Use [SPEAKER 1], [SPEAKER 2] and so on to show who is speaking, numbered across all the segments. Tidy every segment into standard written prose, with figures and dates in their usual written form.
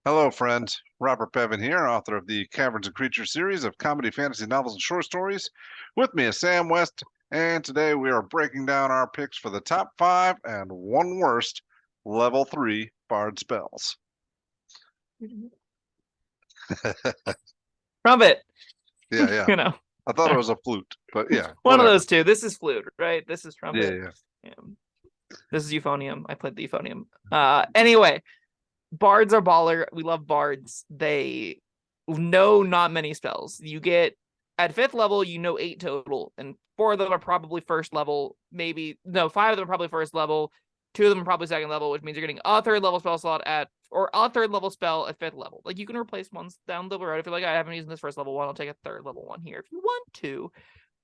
[SPEAKER 1] Hello, friends. Robert Bevan here, author of the Caverns and Creatures series of comedy, fantasy novels, and short stories. With me is Sam West, and today we are breaking down our picks for the top 5 and one worst level 3 bard spells.
[SPEAKER 2] Trumpet.
[SPEAKER 1] Yeah.
[SPEAKER 2] You know,
[SPEAKER 1] I thought it was a flute, but yeah,
[SPEAKER 2] one of
[SPEAKER 1] whatever.
[SPEAKER 2] those two. This is flute, right? This is trumpet.
[SPEAKER 1] Yeah.
[SPEAKER 2] This is euphonium. I played the euphonium. Anyway, bards are baller. We love bards. They know not many spells. You get at 5th level, you know 8 total, and 4 of them are probably first level. Maybe no, 5 of them are probably first level. 2 of them are probably second level, which means you're getting a 3rd level spell slot or a 3rd level spell at 5th level. Like you can replace ones down the road if you're like, I haven't used this first level one, I'll take a 3rd level one here if you want to.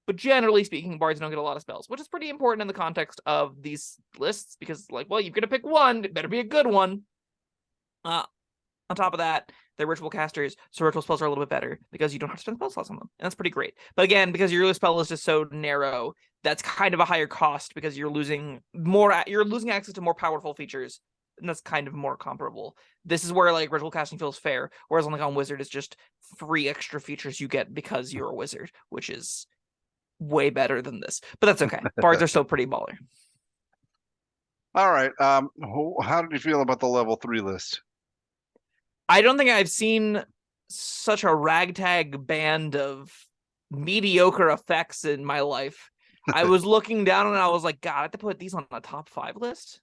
[SPEAKER 2] But generally speaking, bards don't get a lot of spells, which is pretty important in the context of these lists because, like, well, you're gonna pick one, it better be a good one. On top of that, they're ritual casters, so ritual spells are a little bit better because you don't have to spend spell slots on them, and that's pretty great. But again, because your spell is just so narrow, that's kind of a higher cost because you're losing access to more powerful features, and that's kind of more comparable. This is where like ritual casting feels fair, whereas on wizard, it's just free extra features you get because you're a wizard, which is way better than this. But that's okay. Bards are still pretty baller.
[SPEAKER 1] All right. How did you feel about the level 3 list?
[SPEAKER 2] I don't think I've seen such a ragtag band of mediocre effects in my life. I was looking down and I was like, God, I have to put these on a top 5 list.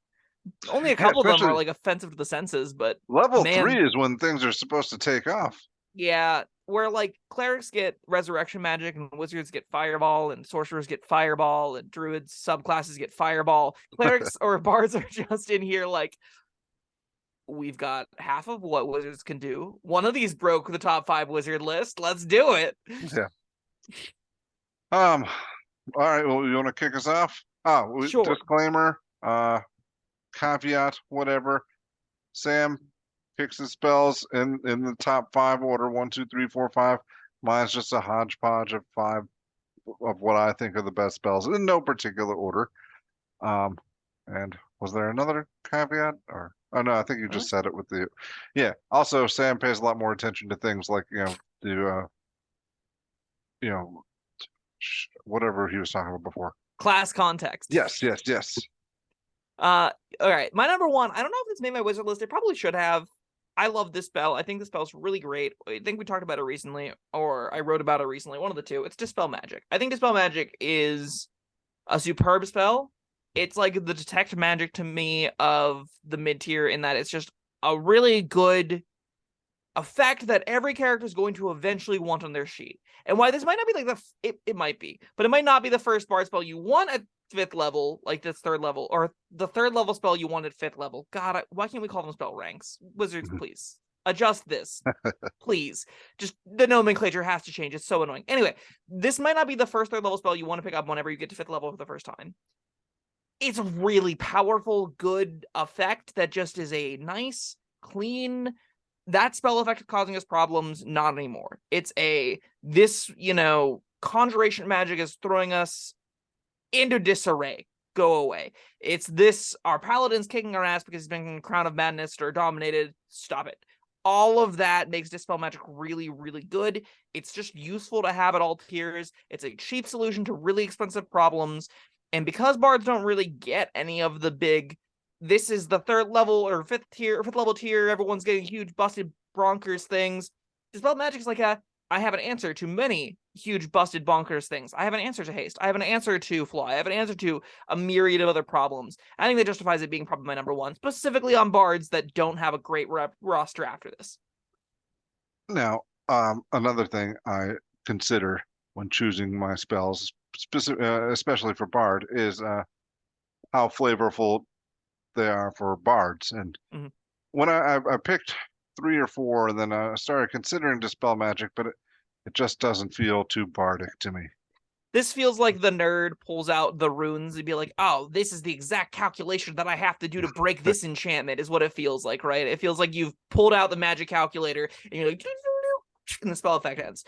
[SPEAKER 2] Only a couple of them are like offensive to the senses, but
[SPEAKER 1] level
[SPEAKER 2] man,
[SPEAKER 1] 3 is when things are supposed to take off.
[SPEAKER 2] Yeah, where like clerics get resurrection magic and wizards get fireball and sorcerers get fireball and druids subclasses get fireball. Clerics or bards are just in here like, we've got half of what wizards can do. One of these broke the top 5 wizard list. Let's do it.
[SPEAKER 1] Yeah. All right. Well, you want to kick us off?
[SPEAKER 2] Sure.
[SPEAKER 1] Disclaimer, caveat, whatever. Sam picks his spells in the top 5 order: 1, 2, 3, 4, 5. Mine's just a hodgepodge of 5 of what I think are the best spells in no particular order. And was there another caveat or? Oh no, I think you just said it with the. Yeah. Also, Sam pays a lot more attention to things like whatever he was talking about before.
[SPEAKER 2] Class context.
[SPEAKER 1] Yes.
[SPEAKER 2] All right. My number 1, I don't know if it's made my wizard list. It probably should have. I love this spell. I think this spell's really great. I think we talked about it recently, or I wrote about it recently. One of the two. It's Dispel Magic. I think Dispel Magic is a superb spell. It's like the Detect Magic to me of the mid-tier in that it's just a really good effect that every character is going to eventually want on their sheet. And why this might not be like it might be, but it might not be the first bard spell you want at 5th level, like this 3rd level, or the 3rd level spell you want at 5th level. God, why can't we call them spell ranks? Wizards, please adjust this, please. Just the nomenclature has to change. It's so annoying. Anyway, this might not be the first 3rd level spell you want to pick up whenever you get to 5th level for the first time. It's a really powerful, good effect that just is a nice, clean. That spell effect is causing us problems, not anymore. It's conjuration magic is throwing us into disarray. Go away. It's this, our paladin's kicking our ass because he's been Crown of Madness or dominated. Stop it. All of that makes Dispel Magic really, really good. It's just useful to have at all tiers. It's a cheap solution to really expensive problems. And because bards don't really get any of the big, this is the 3rd level or 5th level tier, everyone's getting huge busted bonkers things. Dispel Magic is like I have an answer to many huge busted bonkers things. I have an answer to haste. I have an answer to flaw. I have an answer to a myriad of other problems. I think that justifies it being probably my number 1, specifically on bards that don't have a great roster after this.
[SPEAKER 1] Now, another thing I consider when choosing my spells, especially for bard, is how flavorful they are for bards. And when I picked 3 or 4, and then I started considering Dispel Magic, but it just doesn't feel too bardic to me.
[SPEAKER 2] This feels like the nerd pulls out the runes and be like, oh, this is the exact calculation that I have to do to break this enchantment, is what it feels like, right? It feels like you've pulled out the magic calculator and you're like, and the spell effect ends.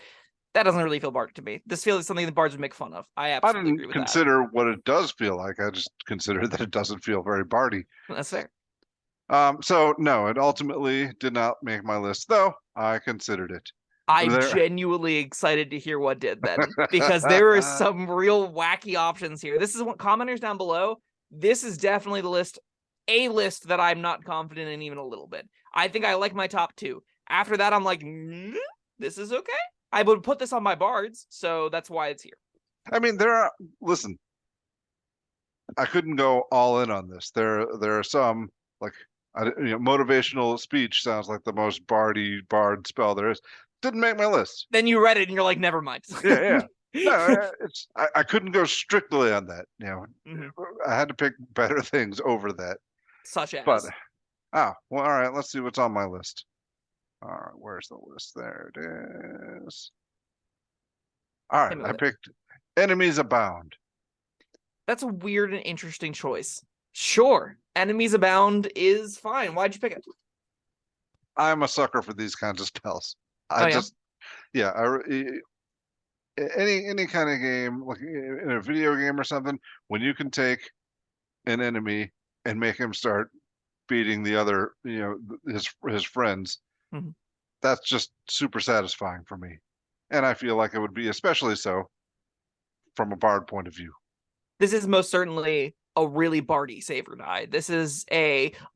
[SPEAKER 2] That doesn't really feel bardic to me. This feels like something the bards would make fun of. I absolutely agree with
[SPEAKER 1] consider what it does feel like. I just consider that it doesn't feel very bardy.
[SPEAKER 2] That's fair.
[SPEAKER 1] So no, it ultimately did not make my list, though I considered it.
[SPEAKER 2] I'm
[SPEAKER 1] There,
[SPEAKER 2] genuinely excited to hear what did then, because there are some real wacky options here. This is what commenters down below. This is definitely a list that I'm not confident in even a little bit. I think I like my top two. After that, I'm like, this is okay. I would put this on my bards, so that's why it's here.
[SPEAKER 1] I mean, listen, I couldn't go all in on this. There are some like motivational speech sounds like the most bard spell there is. Didn't make my list.
[SPEAKER 2] Then you read it and you're like, never mind.
[SPEAKER 1] Yeah. No, I couldn't go strictly on that. I had to pick better things over that.
[SPEAKER 2] Such
[SPEAKER 1] But
[SPEAKER 2] as.
[SPEAKER 1] well, all right. Let's see what's on my list. All right, where's the list? There it is. All right, I picked Enemies Abound.
[SPEAKER 2] That's a weird and interesting choice. Sure, Enemies Abound is fine. Why'd you pick it?
[SPEAKER 1] I'm a sucker for these kinds of spells. Any kind of game, like in a video game or something, when you can take an enemy and make him start beating the other, his friends, that's just super satisfying for me. And I feel like it would be especially so from a bard point of view.
[SPEAKER 2] This is most certainly a really bardy save or die. This is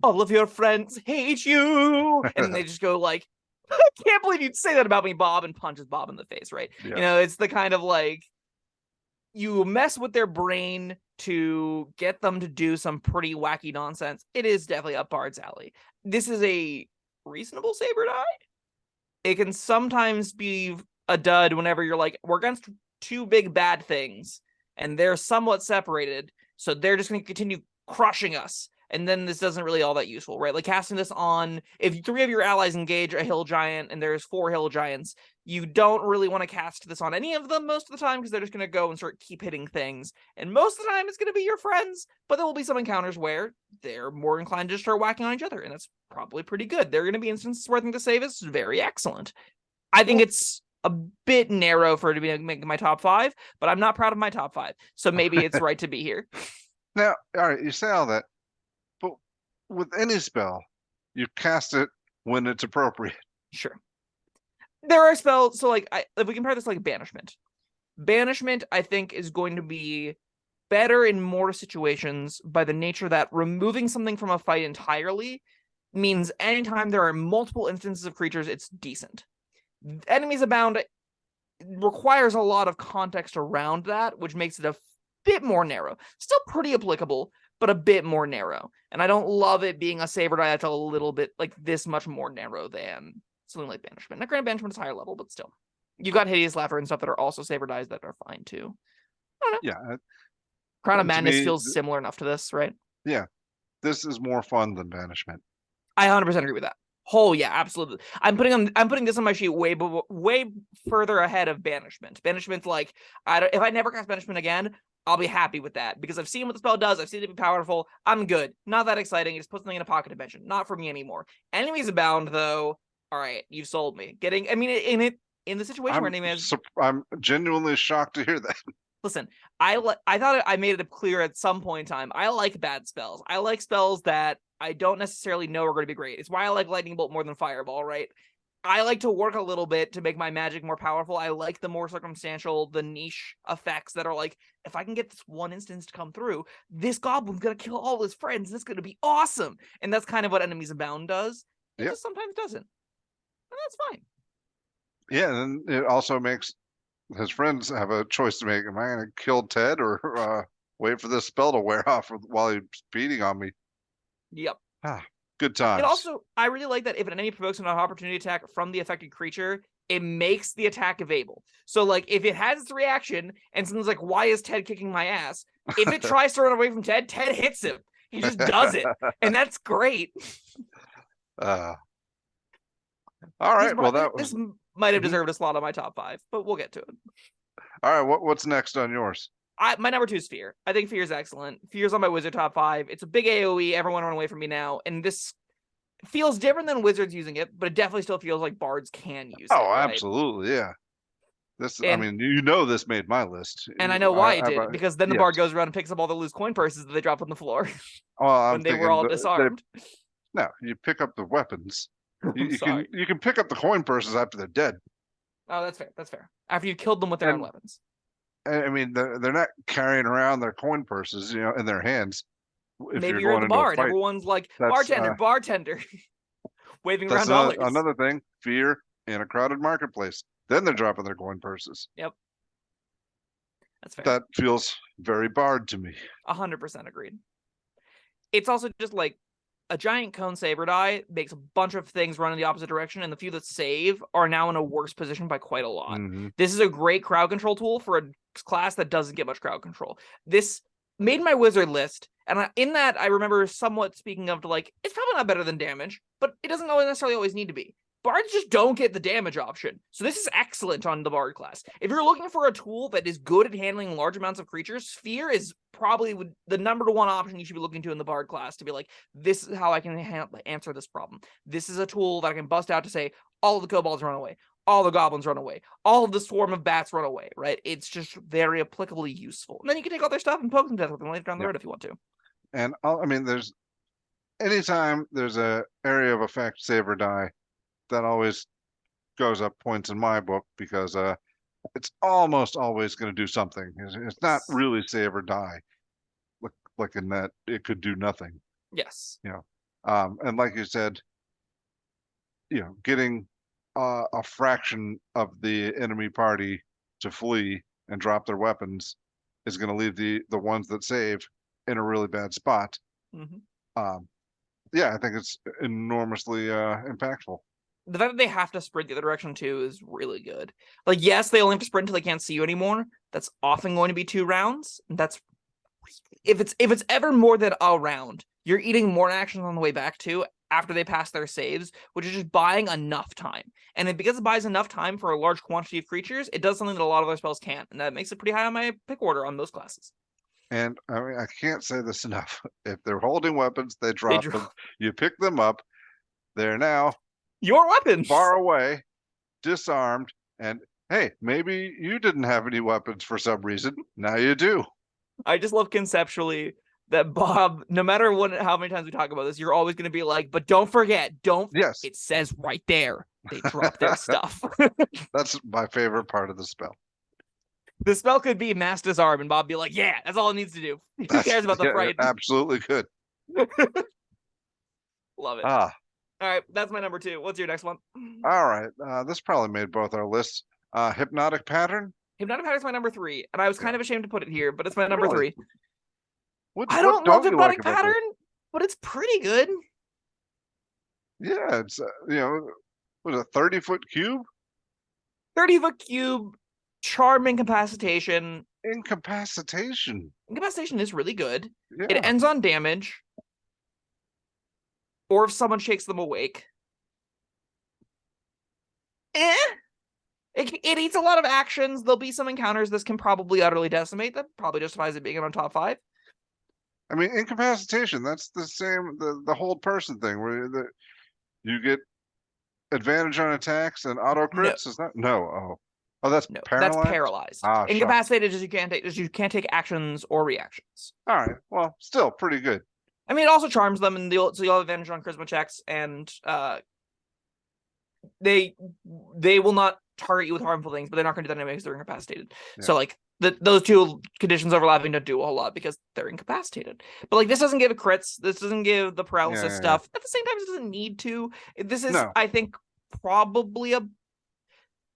[SPEAKER 2] all of your friends hate you, and they just go like, I can't believe you'd say that about me, Bob, and punches Bob in the face, right?
[SPEAKER 1] Yeah.
[SPEAKER 2] It's the kind of like, you mess with their brain to get them to do some pretty wacky nonsense. It is definitely up Bard's alley. This is a reasonable save or die. It can sometimes be a dud whenever you're like, we're against two big bad things, and they're somewhat separated, so they're just going to continue crushing us. And then this doesn't really all that useful, right? Like casting this on, if three of your allies engage a hill giant and there's 4 hill giants, you don't really want to cast this on any of them most of the time because they're just going to go and keep hitting things. And most of the time it's going to be your friends, but there will be some encounters where they're more inclined to start whacking on each other, and that's probably pretty good. There are going to be instances where I think the save is very excellent. I think it's a bit narrow for it to be making my top 5, but I'm not proud of my top 5, so maybe it's right to be here.
[SPEAKER 1] Now, all right, you say all that, but with any spell, you cast it when it's appropriate.
[SPEAKER 2] Sure. There are spells, so like, if we compare this like Banishment. Banishment, I think, is going to be better in more situations by the nature that removing something from a fight entirely means anytime there are multiple instances of creatures, it's decent. Enemies Abound requires a lot of context around that, which makes it a bit more narrow. Still pretty applicable, but a bit more narrow. And I don't love it being a save or die that's a little bit like this much more narrow than something like Banishment. Now, granted, Banishment is higher level, but still. You've got Hideous Laughter and stuff that are also save or dies that are fine too. I don't know.
[SPEAKER 1] Yeah.
[SPEAKER 2] Crown of Madness feels similar enough to this, right?
[SPEAKER 1] Yeah. This is more fun than Banishment.
[SPEAKER 2] I 100% agree with that. Oh yeah, absolutely. I'm putting this on my sheet way further ahead of Banishment. Banishment's like, if I never cast Banishment again, I'll be happy with that because I've seen what the spell does. I've seen it be powerful. I'm good. Not that exciting. It just puts something in a pocket dimension. Not for me anymore. Enemies Abound, though. All right, you've sold me. In the situation where enemies,
[SPEAKER 1] I'm genuinely shocked to hear that.
[SPEAKER 2] Listen, I thought I made it clear at some point in time. I like bad spells. I like spells that I don't necessarily know are going to be great. It's why I like Lightning Bolt more than Fireball, right? I like to work a little bit to make my magic more powerful. I like the more circumstantial, the niche effects that are like, if I can get this one instance to come through, this goblin's going to kill all his friends. This is going to be awesome. And that's kind of what Enemies Abound does. It just sometimes doesn't. And that's fine.
[SPEAKER 1] Yeah, and it also makes his friends have a choice to make. Am I going to kill Ted or wait for this spell to wear off while he's beating on me?
[SPEAKER 2] Yep.
[SPEAKER 1] Good times.
[SPEAKER 2] And also, I really like that if an enemy provokes an opportunity attack from the affected creature, it makes the attack available. So, like, if it has its reaction and someone's like, why is Ted kicking my ass? If it tries to run away from Ted, Ted hits him. He just does it. And that's great.
[SPEAKER 1] All right.
[SPEAKER 2] This might have deserved a slot on my top 5, but we'll get to it.
[SPEAKER 1] All right. What's next on yours?
[SPEAKER 2] My number 2 is Fear. I think Fear is excellent. Fear's on my Wizard top 5. It's a big AoE. Everyone run away from me now. And this feels different than Wizards using it, but it definitely still feels like Bards can use it.
[SPEAKER 1] Oh, absolutely. Yeah. This made my list.
[SPEAKER 2] And I know why it did, because then the Bard goes around and picks up all the loose coin purses that they dropped on the floor when they were all disarmed.
[SPEAKER 1] No, you pick up the weapons.
[SPEAKER 2] I'm sorry.
[SPEAKER 1] You can pick up the coin purses after they're dead.
[SPEAKER 2] Oh, that's fair. That's fair. After you killed them with their own
[SPEAKER 1] And
[SPEAKER 2] weapons.
[SPEAKER 1] I mean, they're not carrying around their coin purses, in their hands. If
[SPEAKER 2] Maybe
[SPEAKER 1] you're
[SPEAKER 2] you're at
[SPEAKER 1] going
[SPEAKER 2] the
[SPEAKER 1] into a
[SPEAKER 2] bar and
[SPEAKER 1] fight,
[SPEAKER 2] everyone's like,
[SPEAKER 1] that's
[SPEAKER 2] bartender, waving
[SPEAKER 1] that's
[SPEAKER 2] around dollars.
[SPEAKER 1] another thing. Fear in a crowded marketplace. Then they're dropping their coin purses.
[SPEAKER 2] Yep. That's fair.
[SPEAKER 1] That feels very Bard to me.
[SPEAKER 2] 100% agreed. It's also just like a giant cone saber die makes a bunch of things run in the opposite direction, and the few that save are now in a worse position by quite a lot.
[SPEAKER 1] Mm-hmm.
[SPEAKER 2] This is a great crowd control tool for a class that doesn't get much crowd control. This made my wizard list, and in that I remember somewhat speaking of like, it's probably not better than damage, but it doesn't necessarily always need to be. Bards just don't get the damage option. So this is excellent on the Bard class. If you're looking for a tool that is good at handling large amounts of creatures, Fear is probably the number one option you should be looking to in the Bard class to be like, this is how I can answer this problem. This is a tool that I can bust out to say, all of the kobolds run away, all the goblins run away, all of the swarm of bats run away, right? It's just very applicably useful. And then you can take all their stuff and poke them to death with them later down the road if you want to.
[SPEAKER 1] And I mean, anytime there's a area of effect saber die, that always goes up points in my book because it's almost always going to do something. It's not really save or die, like in that it could do nothing.
[SPEAKER 2] Yes.
[SPEAKER 1] And like you said, getting a fraction of the enemy party to flee and drop their weapons is going to leave the ones that save in a really bad spot.
[SPEAKER 2] Mm-hmm.
[SPEAKER 1] Yeah, I think it's enormously impactful.
[SPEAKER 2] The fact that they have to sprint the other direction too is really good. Like, yes, they only have to sprint until they can't see you anymore. That's often going to be 2 rounds. And that's if it's ever more than a round, you're eating more actions on the way back too after they pass their saves, which is just buying enough time. And because it buys enough time for a large quantity of creatures, it does something that a lot of other spells can't, and that makes it pretty high on my pick order on most classes.
[SPEAKER 1] And I mean, I can't say this enough. If they're holding weapons, they drop them. You pick them up. They're now
[SPEAKER 2] your weapons
[SPEAKER 1] far away, disarmed, and hey, maybe you didn't have any weapons for some reason. Now you do.
[SPEAKER 2] I just love conceptually that Bob, no matter how many times we talk about this, you're always going to be like, but don't forget,
[SPEAKER 1] Yes.
[SPEAKER 2] It says right there, they drop their stuff.
[SPEAKER 1] That's my favorite part of the spell.
[SPEAKER 2] The spell could be mass disarm, and Bob be like, yeah, that's all it needs to do. Who cares about the fright?
[SPEAKER 1] Absolutely could.
[SPEAKER 2] Love it. All right, that's my number 2. What's your next one?
[SPEAKER 1] All right. This probably made both our lists. Hypnotic Pattern.
[SPEAKER 2] Hypnotic Pattern is my number 3, and I was kind of ashamed to put it here, but it's my number 3. I don't love Hypnotic Pattern, but it's pretty good.
[SPEAKER 1] Yeah, it's was a 30-foot cube?
[SPEAKER 2] 30-foot cube, charm incapacitation.
[SPEAKER 1] Incapacitation
[SPEAKER 2] is really good.
[SPEAKER 1] Yeah.
[SPEAKER 2] It ends on damage, or if someone shakes them awake. It eats a lot of actions. There'll be some encounters this can probably utterly decimate. That probably justifies it being in on top 5.
[SPEAKER 1] I mean, incapacitation, that's the same, the hold person thing where you get advantage on attacks and auto crits. Is that no? Oh, that's
[SPEAKER 2] no,
[SPEAKER 1] paralyzed.
[SPEAKER 2] That's paralyzed. Incapacitated is you can't take actions or reactions.
[SPEAKER 1] All right, well, still pretty good.
[SPEAKER 2] I mean, it also charms them, and so you'll have advantage on charisma checks, and they will not target you with harmful things, but they're not going to do that anyway because they're incapacitated. Yeah. So like those two conditions overlapping don't do a whole lot because they're incapacitated. But like this doesn't give crits. This doesn't give the paralysis stuff. At the same time, it doesn't need to. This is, I think, probably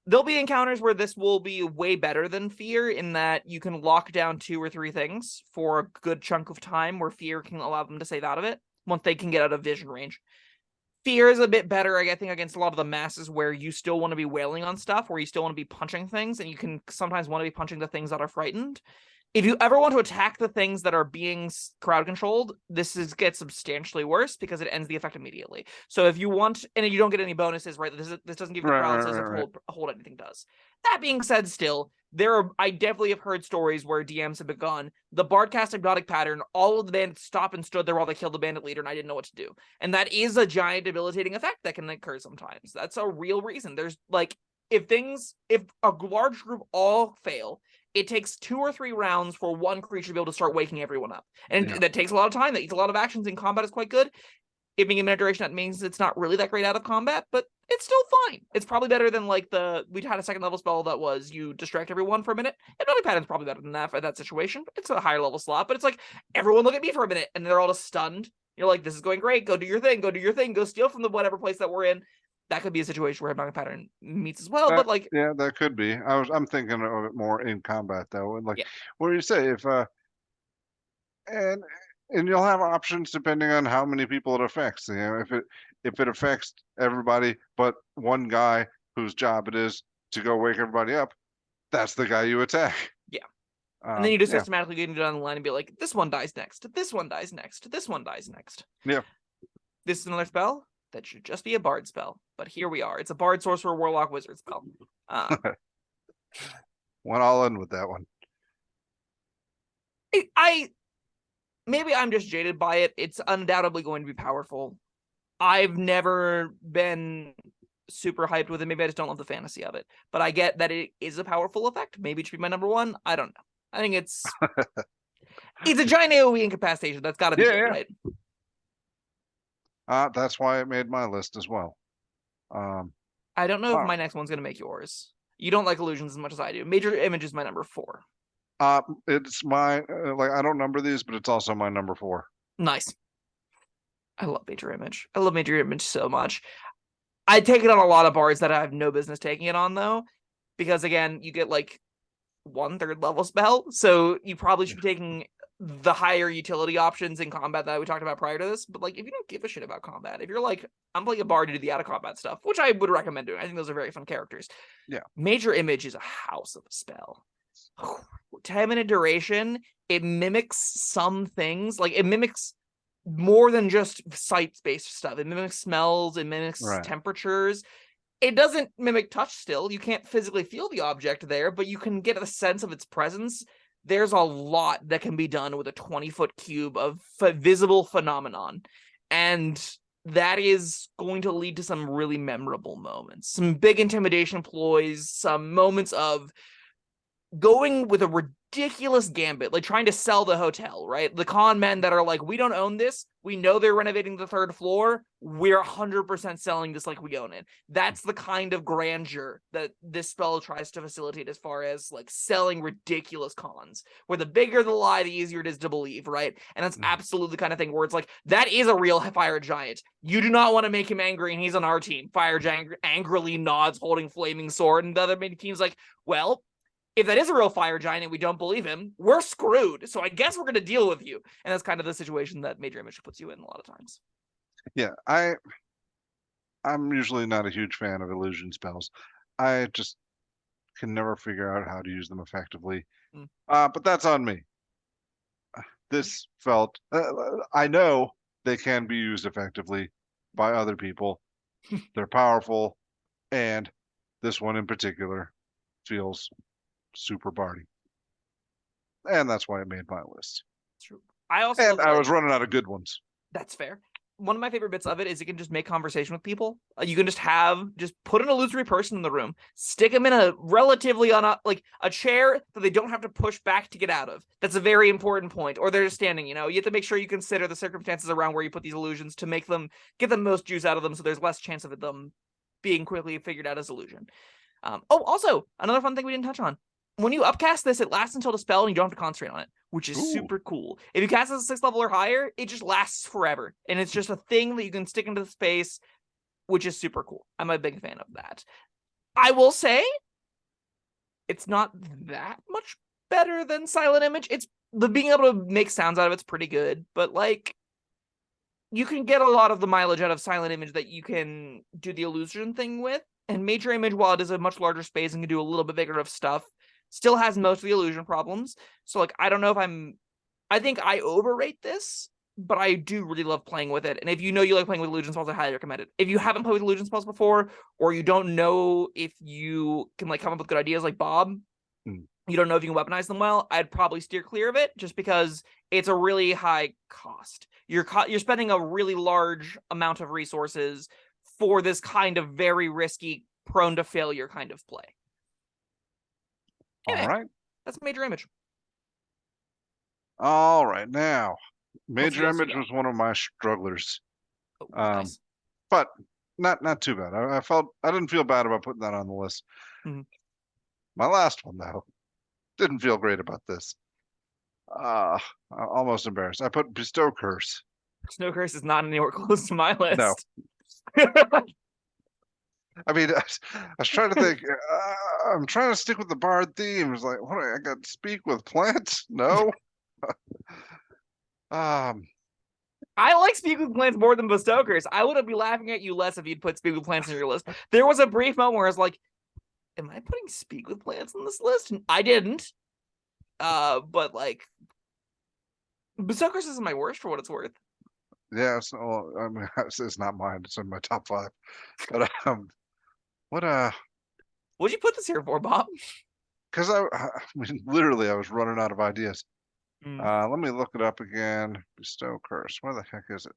[SPEAKER 2] there'll be encounters where this will be way better than Fear in that you can lock down 2 or 3 things for a good chunk of time where Fear can allow them to save out of it once they can get out of vision range. Fear is a bit better, I think, against a lot of the masses where you still want to be wailing on stuff, where you still want to be punching things, and you can sometimes want to be punching the things that are frightened. If you ever want to attack the things that are being crowd controlled, gets substantially worse because it ends the effect immediately. So if you want, and you don't get any bonuses, right? This doesn't give you paralysis or hold anything does. That being said, still, I definitely have heard stories where DMs have begun. The Bard cast Hypnotic Pattern, all of the bandits stopped and stood there while they killed the bandit leader, and I didn't know what to do. And that is a giant debilitating effect that can occur sometimes. That's a real reason. There's like, if a large group all fail, it takes 2 or 3 rounds for one creature to be able to start waking everyone up. And that takes a lot of time. That eats a lot of actions, and combat is quite good. Giving him a duration, that means it's not really that great out of combat, but it's still fine. It's probably better than like we had a second level spell that was you distract everyone for a minute. Hypnotic Pattern's probably better than that for that situation. It's a higher level slot, but it's like everyone look at me for a minute, and they're all just stunned. You're like, this is going great. Go do your thing. Go do your thing. Go steal from the whatever place that we're in. That could be a situation where Hypnotic Pattern meets as well. But like,
[SPEAKER 1] yeah, that could be. I'm thinking of it more in combat though, and like,
[SPEAKER 2] yeah.
[SPEAKER 1] what do you say if and and you'll have options depending on how many people it affects. You know, if it affects everybody but one guy whose job it is to go wake everybody up, that's the guy you attack.
[SPEAKER 2] Yeah. And then you just
[SPEAKER 1] Yeah.
[SPEAKER 2] systematically get down the line and be like, this one dies next, this one dies next, this one dies next.
[SPEAKER 1] Yeah.
[SPEAKER 2] This is another spell that should just be a bard spell, but here we are. It's a bard, sorcerer, warlock, wizard spell.
[SPEAKER 1] Went all in with that one.
[SPEAKER 2] Maybe I'm just jaded by it. It's undoubtedly going to be powerful. I've never been super hyped with it. Maybe I just don't love the fantasy of it. But I get that it is a powerful effect. Maybe it should be my number one. I don't know. I think it's a giant AoE incapacitation. That's got to be good, right?
[SPEAKER 1] That's why it made my list as well.
[SPEAKER 2] I don't know if my next one's going to make yours. You don't like illusions as much as I do. Major Image is my number 4.
[SPEAKER 1] It's my like I don't number these, but it's also my number 4.
[SPEAKER 2] Nice. I love Major Image. I love Major Image so much. I take it on a lot of bards that I have no business taking it on though, because again, you get like 1/3 level spell, so you probably should be taking the higher utility options in combat that we talked about prior to this. But like, if you don't give a shit about combat, if you're like, I'm playing a bard to do the out of combat stuff, which I would recommend doing, I think those are very fun characters.
[SPEAKER 1] Yeah,
[SPEAKER 2] Major Image is a house of a spell. 10-minute duration. It mimics some things, like it mimics more than just sight-based stuff. It mimics smells, it mimics temperatures. It doesn't mimic touch still. You can't physically feel the object there, but you can get a sense of its presence. There's a lot that can be done with a 20-foot cube of visible phenomenon. And that is going to lead to some really memorable moments. Some big intimidation ploys, some moments of going with a ridiculous gambit, like trying to sell the hotel, right? The con men that are like, we don't own this. We know they're renovating the 3rd floor. We're 100% selling this like we own it. That's the kind of grandeur that this spell tries to facilitate as far as like selling ridiculous cons, where the bigger the lie, the easier it is to believe, right? And that's absolutely the kind of thing where it's like, that is a real fire giant. You do not want to make him angry, and he's on our team. Fire giant angrily nods, holding flaming sword, and the other team's like, well, if that is a real fire giant and we don't believe him, we're screwed. So I guess we're going to deal with you. And that's kind of the situation that Major Image puts you in a lot of times.
[SPEAKER 1] Yeah, I'm usually not a huge fan of illusion spells. I just can never figure out how to use them effectively. But that's on me. This felt, I know they can be used effectively by other people. They're powerful. And this one in particular feels super bardy, and that's why it made my list.
[SPEAKER 2] True. I
[SPEAKER 1] was running out of good ones.
[SPEAKER 2] That's fair. One of my favorite bits of it is you can just make conversation with people. You can just put an illusory person in the room, stick them in a relatively like a chair that they don't have to push back to get out of. That's a very important point. Or they're just standing. You have to make sure you consider the circumstances around where you put these illusions to make them get the most juice out of them, so there's less chance of them being quickly figured out as illusion. Also another fun thing we didn't touch on. When you upcast this, it lasts until the spell and you don't have to concentrate on it, which is super cool. If you cast it at 6th level or higher, it just lasts forever. And it's just a thing that you can stick into the space, which is super cool. I'm a big fan of that. I will say, it's not that much better than Silent Image. It's the being able to make sounds out of it's pretty good, but like, you can get a lot of the mileage out of Silent Image that you can do the illusion thing with. And Major Image, while it is a much larger space and can do a little bit bigger of stuff, still has most of the illusion problems. So like, I don't know if I think I overrate this, but I do really love playing with it. And if you know you like playing with illusion spells, I highly recommend it. If you haven't played with illusion spells before, or you don't know if you can like come up with good ideas like Bob, you don't know if you can weaponize them well, I'd probably steer clear of it just because it's a really high cost. You're spending a really large amount of resources for this kind of very risky, prone to failure kind of play. Anyway, all right. That's Major Image.
[SPEAKER 1] All right. Now, Major Image was one of my strugglers.
[SPEAKER 2] Oh,
[SPEAKER 1] Um,
[SPEAKER 2] nice.
[SPEAKER 1] but not too bad. I didn't feel bad about putting that on the list.
[SPEAKER 2] Mhm.
[SPEAKER 1] My last one though, didn't feel great about this. Almost embarrassed. I put Bestow Curse.
[SPEAKER 2] Snow Curse is not anywhere close to my
[SPEAKER 1] No,
[SPEAKER 2] list.
[SPEAKER 1] I mean, I was trying to think. I'm trying to stick with the bard theme. It's like, what? I got to speak with plants? No. Um,
[SPEAKER 2] I like Speak with Plants more than Bestow Curse. I would be laughing at you less if you'd put Speak with Plants on your list. There was a brief moment where I was like, am I putting Speak with Plants on this list? And I didn't. But like, Bestow Curse isn't my worst for what it's worth.
[SPEAKER 1] yeah. So I mean, it's not mine. It's in my top 5. But what
[SPEAKER 2] What'd you put this here for, Bob?
[SPEAKER 1] because I mean, literally, I was running out of ideas.
[SPEAKER 2] Mm.
[SPEAKER 1] Let me look it up again. Bestow Curse. Where the heck is it?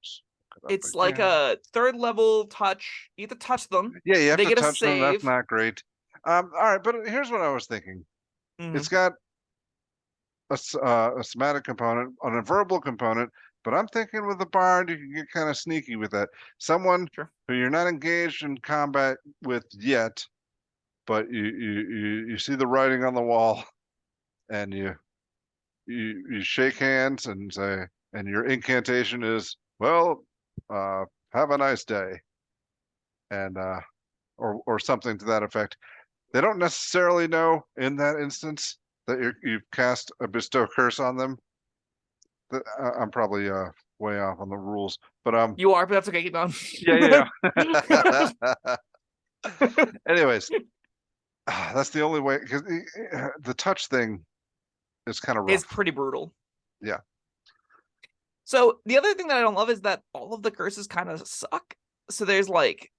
[SPEAKER 1] Just look it up
[SPEAKER 2] It's like
[SPEAKER 1] again.
[SPEAKER 2] a third level touch. You have to touch them.
[SPEAKER 1] Yeah, you have
[SPEAKER 2] They
[SPEAKER 1] to
[SPEAKER 2] get a
[SPEAKER 1] touch them. That's
[SPEAKER 2] save.
[SPEAKER 1] not great. All right, but here's what I was thinking. It's
[SPEAKER 2] Mhm.
[SPEAKER 1] got a somatic component, a verbal component, but I'm thinking with the bard, you can get kind of sneaky with that. Someone
[SPEAKER 2] Sure.
[SPEAKER 1] who you're not engaged in combat with yet, but you see the writing on the wall, and you shake hands and say, and your incantation is, well, have a nice day, and or something to that effect. They don't necessarily know in that instance that you've cast a bestow curse on them. I'm probably way off on the rules, but
[SPEAKER 2] You are, but that's okay. Keep going.
[SPEAKER 1] yeah. Anyways, that's the only way because the touch thing is kind of
[SPEAKER 2] It's
[SPEAKER 1] rough.
[SPEAKER 2] pretty brutal.
[SPEAKER 1] Yeah.
[SPEAKER 2] So the other thing that I don't love is that all of the curses kind of suck. So there's like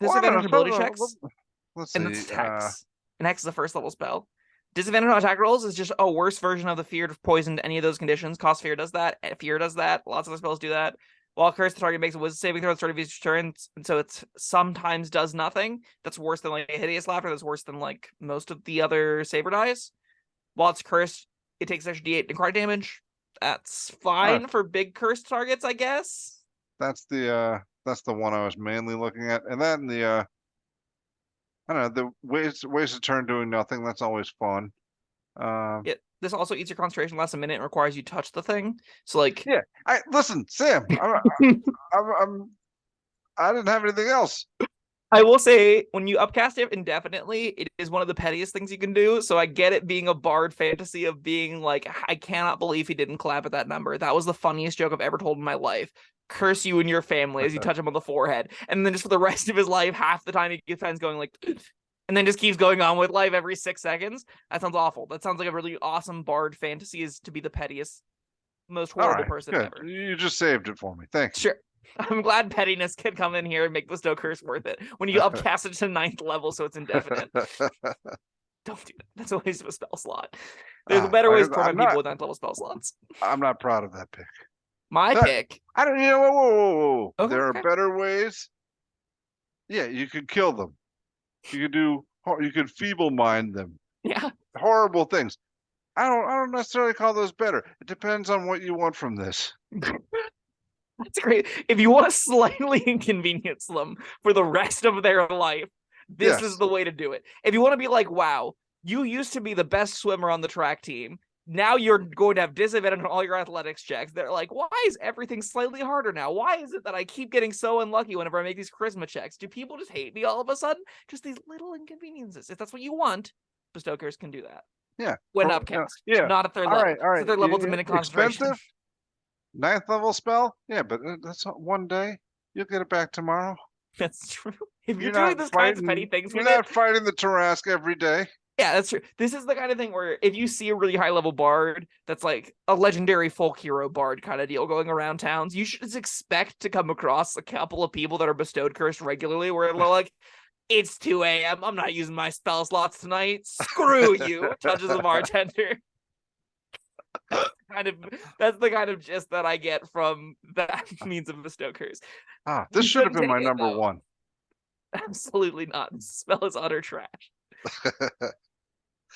[SPEAKER 1] Well, I don't
[SPEAKER 2] disadvantage
[SPEAKER 1] know.
[SPEAKER 2] ability checks,
[SPEAKER 1] Let's
[SPEAKER 2] and
[SPEAKER 1] see.
[SPEAKER 2] that's Hex. And Hex is the first level spell. Disadvantage on attack rolls is just a worse version of the feared poison to any of those conditions. Cost Fear does that. Fear does that. Lots of the spells do that. While Curse, the target makes a wisdom saving throw at the start of each turn, and so it sometimes does nothing. That's worse than like a Hideous Laughter. That's worse than like most of the other Saber dies. While it's cursed, it takes extra D8 necrotic damage. That's fine for big cursed targets, I guess.
[SPEAKER 1] That's the one I was mainly looking at, and then the I don't know, the ways to turn doing nothing. That's always fun.
[SPEAKER 2] This also eats your concentration less a minute and requires you touch the thing. So like,
[SPEAKER 1] Yeah. I listen, Sam. I didn't have anything else.
[SPEAKER 2] I will say, when you upcast it indefinitely, it is one of the pettiest things you can do. So I get it being a bard fantasy of being like, I cannot believe he didn't clap at that number. That was the funniest joke I've ever told in my life. Curse you and your family as you touch him on the forehead. And then just for the rest of his life, half the time he gets fans going like, and then just keeps going on with life every 6 seconds. That sounds awful. That sounds like a really awesome bard fantasy, is to be the pettiest, most
[SPEAKER 1] All
[SPEAKER 2] horrible
[SPEAKER 1] right,
[SPEAKER 2] person
[SPEAKER 1] good.
[SPEAKER 2] ever.
[SPEAKER 1] You just saved it for me. Thanks.
[SPEAKER 2] Sure. I'm glad pettiness can come in here and make the Bestow Curse worth it. When you upcast it to 9th level so it's indefinite. Don't do that. That's a waste of a spell slot. There's better ways to torment people with 9th level spell slots.
[SPEAKER 1] I'm not proud of that pick.
[SPEAKER 2] My pick.
[SPEAKER 1] I don't. You know. Whoa.
[SPEAKER 2] Okay,
[SPEAKER 1] There are
[SPEAKER 2] okay.
[SPEAKER 1] better ways. Yeah, you could kill them. You could do. You could feeble mind them.
[SPEAKER 2] Yeah.
[SPEAKER 1] Horrible things. I don't necessarily call those better. It depends on what you want from this.
[SPEAKER 2] That's great. If you want to slightly inconvenience them for the rest of their life, this is the way to do it. If you want to be like, wow, you used to be the best swimmer on the track team. Now you're going to have disadvantage on all your athletics checks. They're like, why is everything slightly harder now? Why is it that I keep getting so unlucky whenever I make these charisma checks? Do people just hate me all of a sudden? Just these little inconveniences. If that's what you want, Bestow Curse can do that.
[SPEAKER 1] Yeah.
[SPEAKER 2] When upcast.
[SPEAKER 1] Yeah.
[SPEAKER 2] Not a third
[SPEAKER 1] All
[SPEAKER 2] level.
[SPEAKER 1] right. All right.
[SPEAKER 2] It's a third level, it's a minute concentration.
[SPEAKER 1] Expensive. 9th level spell. Yeah, but that's one day. You'll get it back tomorrow.
[SPEAKER 2] That's true. If you're doing those kinds of petty things with it,
[SPEAKER 1] you're not fighting the Tarrasque every day.
[SPEAKER 2] Yeah, that's true. This is the kind of thing where if you see a really high level bard that's like a legendary folk hero bard kind of deal going around towns, you should just expect to come across a couple of people that are bestowed cursed regularly where they're like, it's 2 a.m. I'm not using my spell slots tonight. Screw you. Touches the bartender. That's the kind of gist that I get from that means of bestow curse.
[SPEAKER 1] This should have been my number one.
[SPEAKER 2] Absolutely not. This spell is utter trash.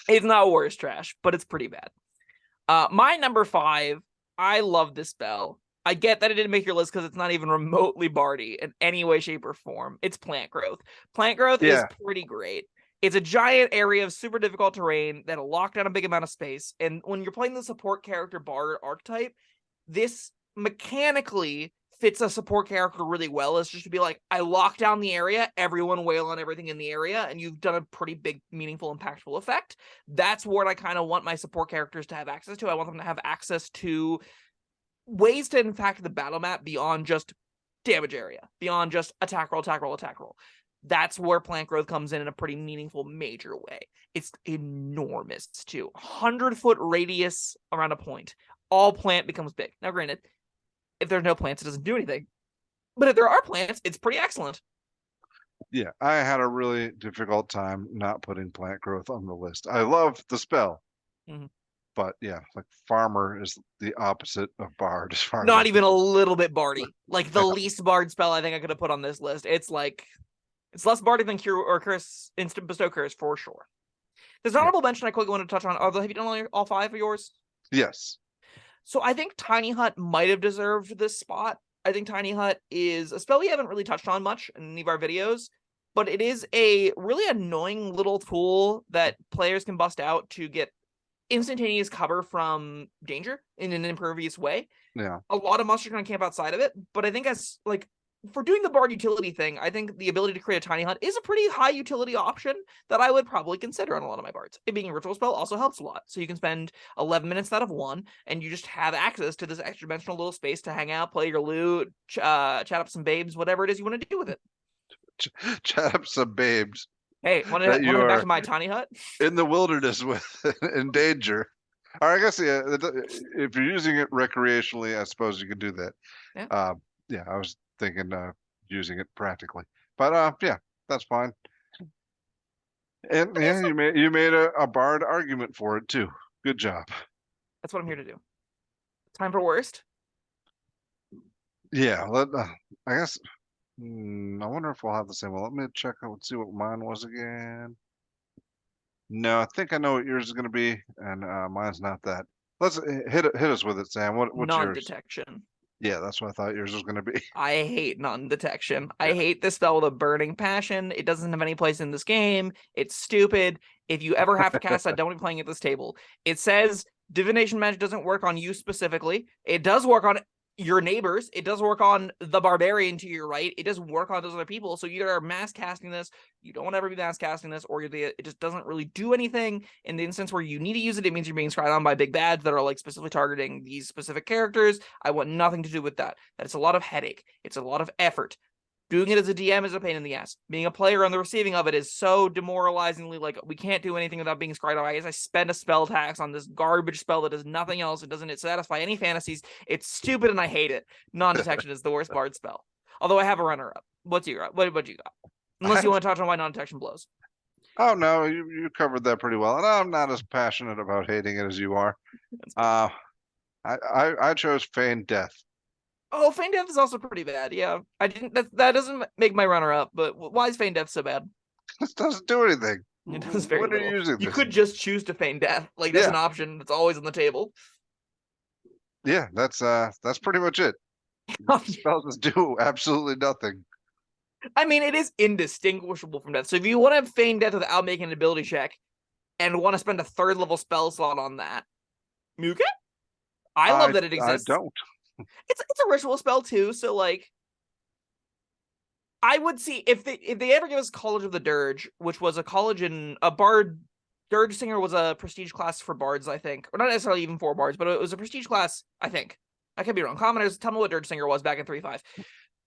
[SPEAKER 2] It's not worse trash, but it's pretty bad. My number 5, I love this spell. I get that it didn't make your list because it's not even remotely bardy in any way, shape, or form. It's plant growth. Plant growth is pretty great. It's a giant area of super difficult terrain that'll lock down a big amount of space. And when you're playing the support character bard archetype, this mechanically fits a support character really well. Is just to be like, I lock down the area, everyone wail on everything in the area, and you've done a pretty big, meaningful, impactful effect. That's what I kind of want my support characters to have access to. I want them to have access to ways to impact the battle map beyond just damage area, beyond just attack roll, attack roll, attack roll. That's where plant growth comes in a pretty meaningful, major way. It's enormous too. 100-foot radius around a point. All plant becomes big. Now, granted, if there's no plants, it doesn't do anything. But if there are plants, it's pretty excellent.
[SPEAKER 1] Yeah, I had a really difficult time not putting plant growth on the list. I love the spell. But yeah, like farmer is the opposite of bard as far
[SPEAKER 2] not
[SPEAKER 1] as
[SPEAKER 2] even a little bit bardy. Like the least bard spell I think I could have put on this list. It's like it's less bardy than cure or curse, instant bestow curse for sure. There's an honorable mention I quickly want to touch on. Have you done all 5 of yours?
[SPEAKER 1] Yes.
[SPEAKER 2] So I think Tiny Hut might have deserved this spot. I think Tiny Hut is a spell we haven't really touched on much in any of our videos, but it is a really annoying little tool that players can bust out to get instantaneous cover from danger in an impervious way.
[SPEAKER 1] Yeah.
[SPEAKER 2] A lot of monsters are going to camp outside of it, but I think as like for doing the bard utility thing, I think the ability to create a tiny hut is a pretty high utility option that I would probably consider on a lot of my bards. It being a ritual spell also helps a lot. So you can spend 11 minutes out of 1, and you just have access to this extra dimensional little space to hang out, play your loot, chat up some babes, whatever it is you want to do with it.
[SPEAKER 1] Chat up some babes.
[SPEAKER 2] Hey, want to head back to my tiny hut?
[SPEAKER 1] In the wilderness with in danger. Or I guess yeah, if you're using it recreationally, I suppose you could do that. Yeah, I was thinking using it practically, but yeah, that's fine. And yeah, you made a bard argument for it too. Good job.
[SPEAKER 2] That's what I'm here to do. Time for worst.
[SPEAKER 1] Yeah, I guess. I wonder if we'll have the same one. Let me check out, see what mine was again. No, I think I know what yours is going to be, and mine's not that. Let's hit us with it, Sam. What's yours?
[SPEAKER 2] Non-detection.
[SPEAKER 1] Yeah, that's what I thought yours was going to be.
[SPEAKER 2] I hate non-detection. Yeah. I hate this spell with a burning passion. It doesn't have any place in this game. It's stupid. If you ever have to cast that, don't be playing at this table. It says divination magic doesn't work on you specifically. It does work on your neighbors. It does work on the barbarian to your right. It doesn't work on those other people. So either are mass casting this, you don't want to ever be mass casting this, or it just doesn't really do anything. In the instance where you need to use it, it means you're being scryed on by big bads that are like specifically targeting these specific characters. I want nothing to do with that. That's a lot of headache. It's a lot of effort. Doing it as a DM is a pain in the ass. Being a player on the receiving of it is so demoralizingly like, we can't do anything without being scryed on. I guess I spend a spell tax on this garbage spell that does nothing else. It doesn't satisfy any fantasies. It's stupid and I hate it. Non-detection is the worst bard spell. Although I have a runner-up. What you got? Unless you want to touch on why non-detection blows.
[SPEAKER 1] Oh, no, you covered that pretty well. And I'm not as passionate about hating it as you are. I chose Feign Death.
[SPEAKER 2] Oh, Feign Death is also pretty bad. Yeah, I didn't. That doesn't make my runner up. But why is Feign Death so bad?
[SPEAKER 1] This doesn't do anything.
[SPEAKER 2] It does very little.
[SPEAKER 1] What are you using?
[SPEAKER 2] You could just choose to Feign Death. Like that's an option that's always on the table.
[SPEAKER 1] Yeah, that's pretty much it. Spells just do absolutely nothing.
[SPEAKER 2] I mean, it is indistinguishable from death. So if you want to have Feign Death without making an ability check, and want to spend a 3rd level spell slot on that, okay. I love that it exists.
[SPEAKER 1] I don't.
[SPEAKER 2] It's a ritual spell too, so like I would see if they ever give us College of the Dirge, which was a college in a bard. Dirge Singer was a prestige class for bards, I think, or not necessarily even for bards, but it was a prestige class, I think. I could be wrong. Commoners, tell me what Dirge Singer was back in 3.5.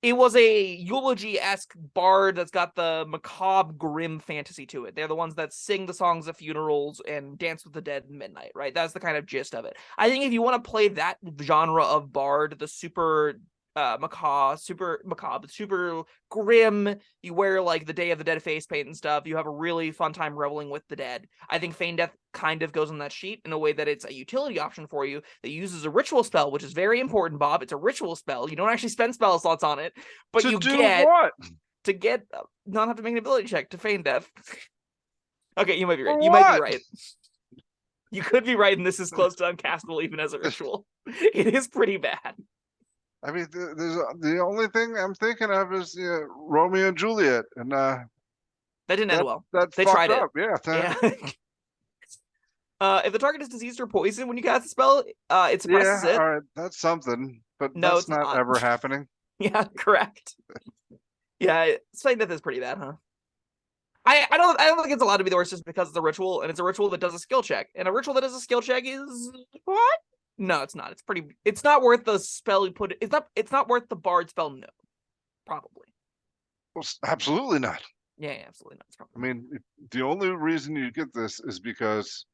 [SPEAKER 2] It was a eulogy-esque bard that's got the macabre, grim fantasy to it. They're the ones that sing the songs of funerals and dance with the dead at midnight, right? That's the kind of gist of it. I think if you want to play that genre of bard, the super macabre, super grim, you wear like the Day of the Dead face paint and stuff, you have a really fun time reveling with the dead. I think Feign Death kind of goes on that sheet in a way that it's a utility option for you that uses a ritual spell, which is very important, Bob. It's a ritual spell. You don't actually spend spell slots on it, but you get what? To get not have to make an ability check to Feign Death. Okay, you might be right. You might be right. You could be right, and this is close to uncastable even as a ritual. It is pretty bad.
[SPEAKER 1] I mean, the only thing I'm thinking of is Romeo and Juliet, and
[SPEAKER 2] That didn't end well.
[SPEAKER 1] that
[SPEAKER 2] They
[SPEAKER 1] fucked
[SPEAKER 2] tried it.
[SPEAKER 1] up. Yeah.
[SPEAKER 2] Yeah. If the target is diseased or poisoned when you cast the spell, it suppresses
[SPEAKER 1] Yeah.
[SPEAKER 2] it.
[SPEAKER 1] All right. That's something, but
[SPEAKER 2] No,
[SPEAKER 1] that's
[SPEAKER 2] it's
[SPEAKER 1] not
[SPEAKER 2] not.
[SPEAKER 1] ever happening.
[SPEAKER 2] Yeah, correct. Yeah, Slaying Death is pretty bad, huh? I don't think it's allowed to be the worst just because it's a ritual, and it's a ritual that does a skill check. And a ritual that does a skill check is what? No, it's not. It's not worth the spell you put. It's not worth the bard spell, no. Probably.
[SPEAKER 1] Well, absolutely not.
[SPEAKER 2] Yeah, absolutely not.
[SPEAKER 1] I mean, the only reason you get this is because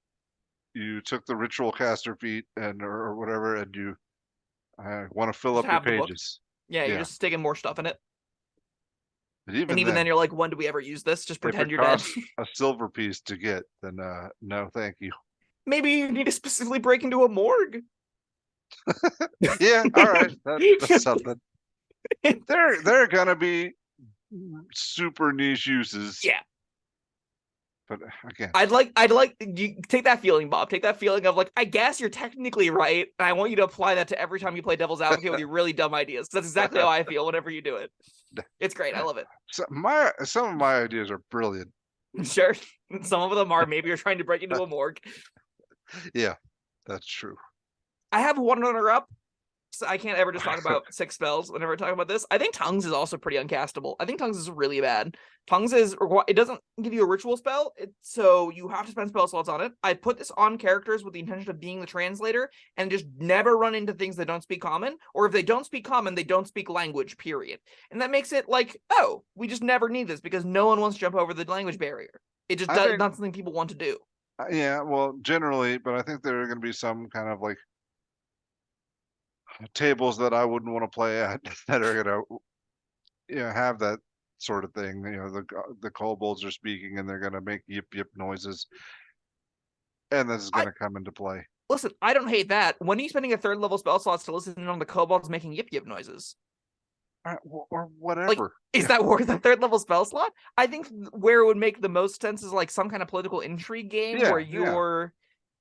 [SPEAKER 1] you took the ritual caster feat or whatever, and you want to fill
[SPEAKER 2] just
[SPEAKER 1] up your
[SPEAKER 2] have the book.
[SPEAKER 1] pages.
[SPEAKER 2] Yeah, you're
[SPEAKER 1] Yeah.
[SPEAKER 2] just sticking more stuff in it.
[SPEAKER 1] But
[SPEAKER 2] And even then, you're like, when do we ever use this? Just
[SPEAKER 1] if
[SPEAKER 2] pretend
[SPEAKER 1] it
[SPEAKER 2] you're dead.
[SPEAKER 1] costs a silver piece to get, then no, thank you.
[SPEAKER 2] Maybe you need to specifically break into a morgue.
[SPEAKER 1] Yeah, all right, that's something. They're gonna be super niche uses.
[SPEAKER 2] Yeah.
[SPEAKER 1] But again,
[SPEAKER 2] I'd like you take that feeling, Bob. Take that feeling of like, I guess you're technically right, and I want you to apply that to every time you play Devil's Advocate with your really dumb ideas. That's exactly how I feel whenever you do it. It's great. I love it.
[SPEAKER 1] some of my ideas are brilliant.
[SPEAKER 2] Sure. Some of them are. Maybe you're trying to break into a morgue.
[SPEAKER 1] Yeah, that's true.
[SPEAKER 2] I have one runner up. So I can't ever just talk about 6 spells whenever I talk about this. I think Tongues is also pretty uncastable. I think Tongues is really bad. Tongues it doesn't give you a ritual spell, so you have to spend spell slots on it. I put this on characters with the intention of being the translator and just never run into things that don't speak common, or if they don't speak common, they don't speak language, period. And that makes it like, oh, we just never need this because no one wants to jump over the language barrier. It just not something people want to do.
[SPEAKER 1] Yeah, well, generally, but I think there are going to be some kind of like tables that I wouldn't want to play at that are going to have that sort of thing. The kobolds are speaking and they're going to make yip yip noises, and this is going to come into play.
[SPEAKER 2] Listen, I don't hate that. When are you spending a 3rd level spell slots to listen on the kobolds making yip yip noises?
[SPEAKER 1] Or whatever.
[SPEAKER 2] Like, is that worth a 3rd level spell slot? I think where it would make the most sense is like some kind of political intrigue game where you're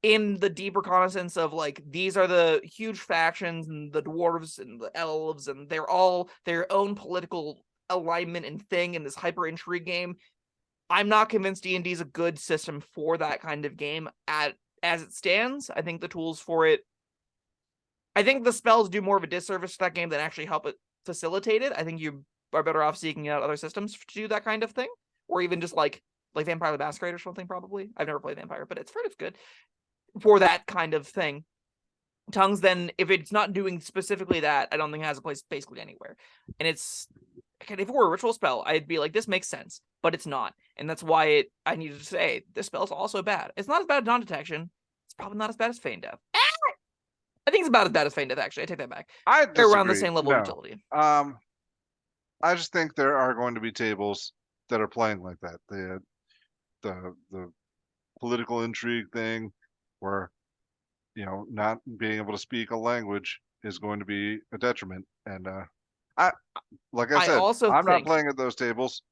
[SPEAKER 2] in the deep reconnaissance of like, these are the huge factions and the dwarves and the elves, and they're all their own political alignment and thing in this hyper intrigue game. I'm not convinced D&D is a good system for that kind of game as it stands. I think the tools for it, I think the spells do more of a disservice to that game than actually help it facilitate it. I think you are better off seeking out other systems to do that kind of thing, or even just like Vampire the Masquerade or something. Probably, I've never played Vampire, but it's good for that kind of thing. Tongues, then, if it's not doing specifically that, I don't think it has a place basically anywhere. And if it were a ritual spell, I'd be like, this makes sense, but it's not, and that's why I needed to say this spell's also bad. It's not as bad as non-detection. It's probably not as bad as Feign Death. I think it's about as bad as Feign Death, actually. I take that back. They're around the same level of utility.
[SPEAKER 1] I just think there are going to be tables that are playing like that. The political intrigue thing, where not being able to speak a language is going to be a detriment. And I'm not playing at those tables.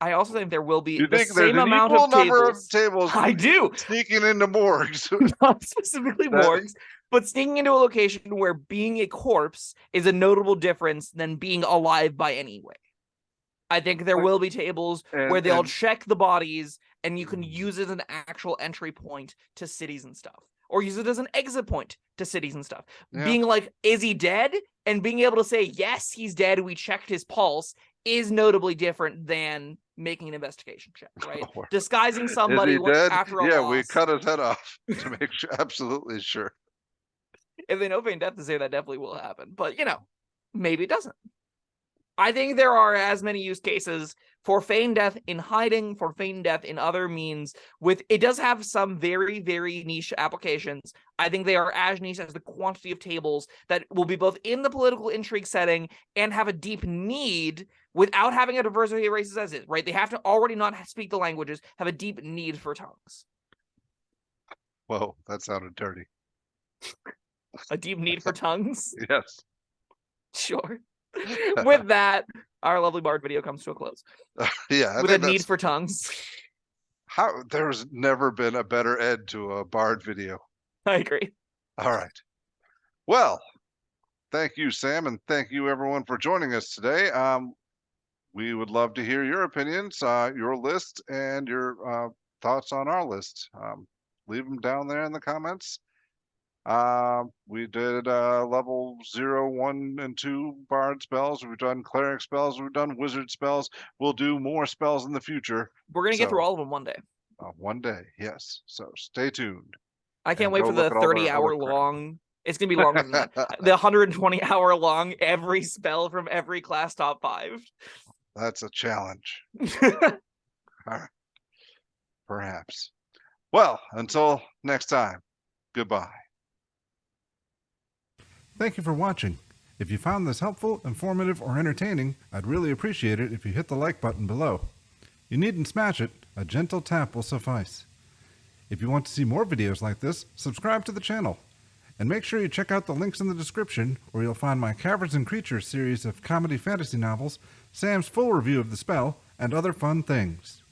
[SPEAKER 2] I also think there will be
[SPEAKER 1] the same amount of tables.
[SPEAKER 2] I do.
[SPEAKER 1] Sneaking into morgues.
[SPEAKER 2] Not specifically morgues, but sneaking into a location where being a corpse is a notable difference than being alive by any way. I think there will be tables where they'll check the bodies and you can use it as an actual entry point to cities and stuff. Or use it as an exit point to cities and stuff. Yeah. Being like, is he dead? And being able to say, yes, he's dead. We checked his pulse is notably different than making an investigation check, right? Disguising somebody after a loss.
[SPEAKER 1] Yeah, we cut his head off to make sure, absolutely sure.
[SPEAKER 2] If they know Feign Death to say that definitely will happen. But, maybe it doesn't. I think there are as many use cases for Feign Death in hiding, for Feign Death in other means. It does have some very, very niche applications. I think they are as niche as the quantity of tables that will be both in the political intrigue setting and have a deep need without having a diversity of races as is, right? They have to already not speak the languages, have a deep need for tongues.
[SPEAKER 1] Whoa, that sounded dirty.
[SPEAKER 2] A deep need for tongues?
[SPEAKER 1] Yes.
[SPEAKER 2] Sure. With that, our lovely Bard video comes to a close.
[SPEAKER 1] Yeah.
[SPEAKER 2] With a need for tongues.
[SPEAKER 1] There's never been a better end to a Bard video.
[SPEAKER 2] I agree.
[SPEAKER 1] All right. Well, Thank you, Sam, and thank you everyone for joining us today. We would love to hear your opinions, your list, and your thoughts on our list. Leave them down there in the comments. We did level 0, 1, and 2 bard spells. We've done cleric spells. We've done wizard spells. We'll do more spells in the future.
[SPEAKER 2] We're gonna get through all of them one day.
[SPEAKER 1] One day, yes. So stay tuned.
[SPEAKER 2] I can't
[SPEAKER 1] And
[SPEAKER 2] wait
[SPEAKER 1] go
[SPEAKER 2] for
[SPEAKER 1] look
[SPEAKER 2] the
[SPEAKER 1] at all their
[SPEAKER 2] 30-hour
[SPEAKER 1] other crap.
[SPEAKER 2] long. It's gonna be longer than that. The 120-hour long every spell from every class top 5.
[SPEAKER 1] That's a challenge. Perhaps. Well, until next time, goodbye.
[SPEAKER 3] Thank you for watching. If you found this helpful, informative, or entertaining, I'd really appreciate it if you hit the like button below. You needn't smash it, a gentle tap will suffice. If you want to see more videos like this, subscribe to the channel. And make sure you check out the links in the description, where you'll find my Caverns Creatures series of comedy fantasy novels, Sam's full review of the spell, and other fun things.